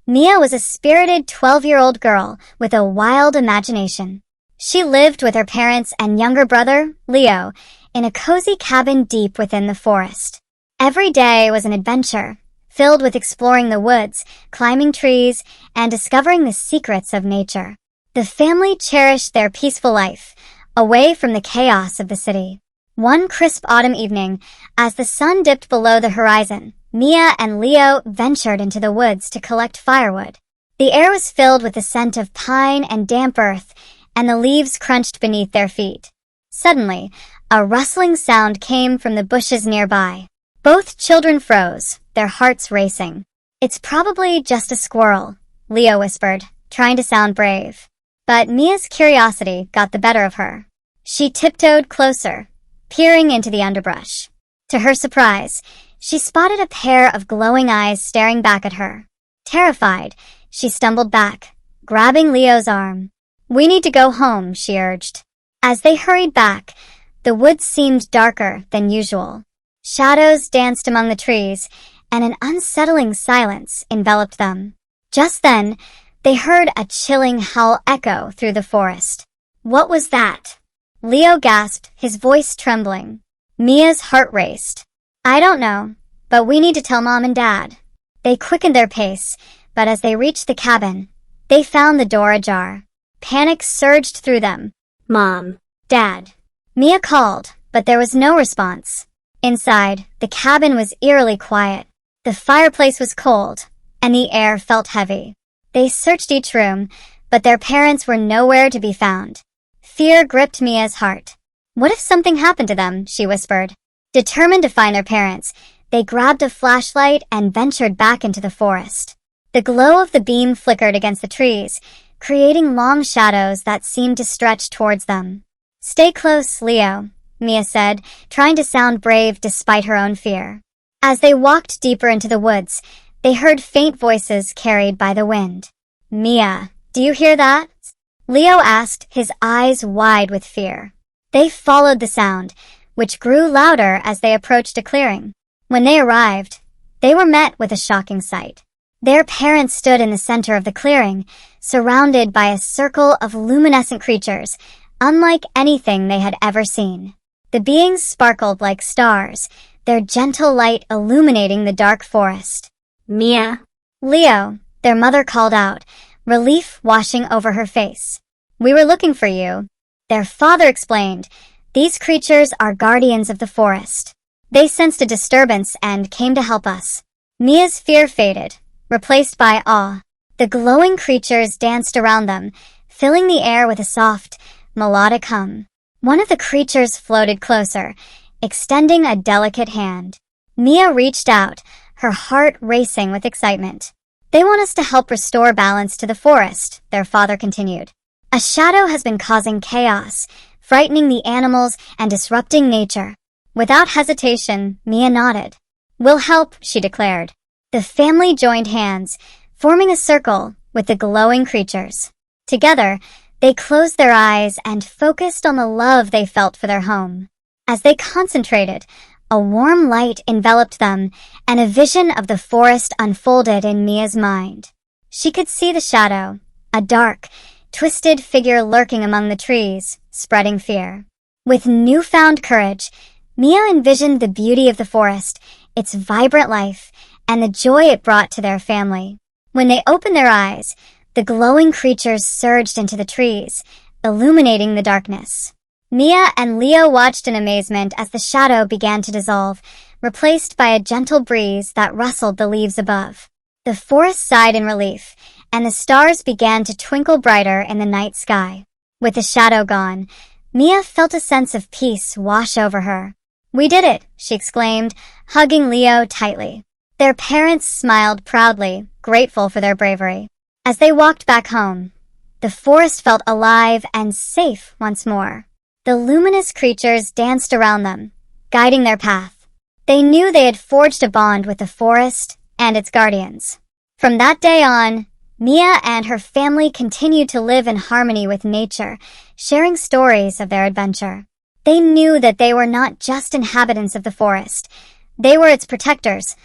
Mia was a spirited 12-year-old girl with a wild imagination. She lived with her parents and younger brother, Leo, in a cozy cabin deep within the forest. Every day was an adventure, filled with exploring the woods, climbing trees, and discovering the secrets of nature. The family cherished their peaceful life, away from the chaos of the city. One crisp autumn evening, as the sun dipped below the horizon, Mia and Leo ventured into the woods to collect firewood. The air was filled with the scent of pine and damp earth, and the leaves crunched beneath their feet. Suddenly, a rustling sound came from the bushes nearby. Both children froze, their hearts racing. "It's probably just a squirrel," Leo whispered, trying to sound brave. But Mia's curiosity got the better of her. She tiptoed closer, peering into the underbrush. To her surprise, she spotted a pair of glowing eyes staring back at her. Terrified, she stumbled back, grabbing Leo's arm. "We need to go home," she urged. As they hurried back, the woods seemed darker than usual. Shadows danced among the trees, and an unsettling silence enveloped them. Just then, they heard a chilling howl echo through the forest. "What was that?" Leo gasped, his voice trembling. Mia's heart raced. "I don't know, but we need to tell Mom and Dad." They quickened their pace, but as they reached the cabin, they found the door ajar. Panic surged through them. "Mom, Dad." Mia called, but there was no response. Inside, the cabin was eerily quiet. The fireplace was cold, and the air felt heavy. They searched each room, but their parents were nowhere to be found. Fear gripped Mia's heart. "What if something happened to them?" she whispered. Determined to find their parents, they grabbed a flashlight and ventured back into the forest. The glow of the beam flickered against the trees, creating long shadows that seemed to stretch towards them. "Stay close, Leo," Mia said, trying to sound brave despite her own fear. As they walked deeper into the woods, they heard faint voices carried by the wind. "Mia, do you hear that?" Leo asked, his eyes wide with fear. They followed the sound, which grew louder as they approached a clearing. When they arrived, they were met with a shocking sight. Their parents stood in the center of the clearing, surrounded by a circle of luminescent creatures, unlike anything they had ever seen. The beings sparkled like stars, their gentle light illuminating the dark forest. "Mia." "Leo," their mother called out, relief washing over her face. "We were looking for you." Their father explained, "These creatures are guardians of the forest. They sensed a disturbance and came to help us." Mia's fear faded, replaced by awe. The glowing creatures danced around them, filling the air with a soft, melodic hum. One of the creatures floated closer, extending a delicate hand. Mia reached out, her heart racing with excitement. "They want us to help restore balance to the forest," their father continued. "A shadow has been causing chaos, frightening the animals and disrupting nature." Without hesitation, Mia nodded. "We'll help," she declared. The family joined hands, forming a circle with the glowing creatures. Together, they closed their eyes and focused on the love they felt for their home. As they concentrated, a warm light enveloped them, and a vision of the forest unfolded in Mia's mind. She could see the shadow, a dark, twisted figure lurking among the trees, spreading fear. With newfound courage, Mia envisioned the beauty of the forest, its vibrant life, and the joy it brought to their family. When they opened their eyes, the glowing creatures surged into the trees, illuminating the darkness. Mia and Leo watched in amazement as the shadow began to dissolve, replaced by a gentle breeze that rustled the leaves above. The forest sighed in relief, and the stars began to twinkle brighter in the night sky. With the shadow gone, Mia felt a sense of peace wash over her. "We did it," she exclaimed, hugging Leo tightly. Their parents smiled proudly, grateful for their bravery. As they walked back home, the forest felt alive and safe once more. The luminous creatures danced around them, guiding their path. They knew they had forged a bond with the forest and its guardians. From that day on, Mia and her family continued to live in harmony with nature, sharing stories of their adventure. They knew that they were not just inhabitants of the forest. They were its protectors,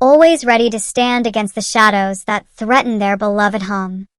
always ready to stand against the shadows that threaten their beloved home.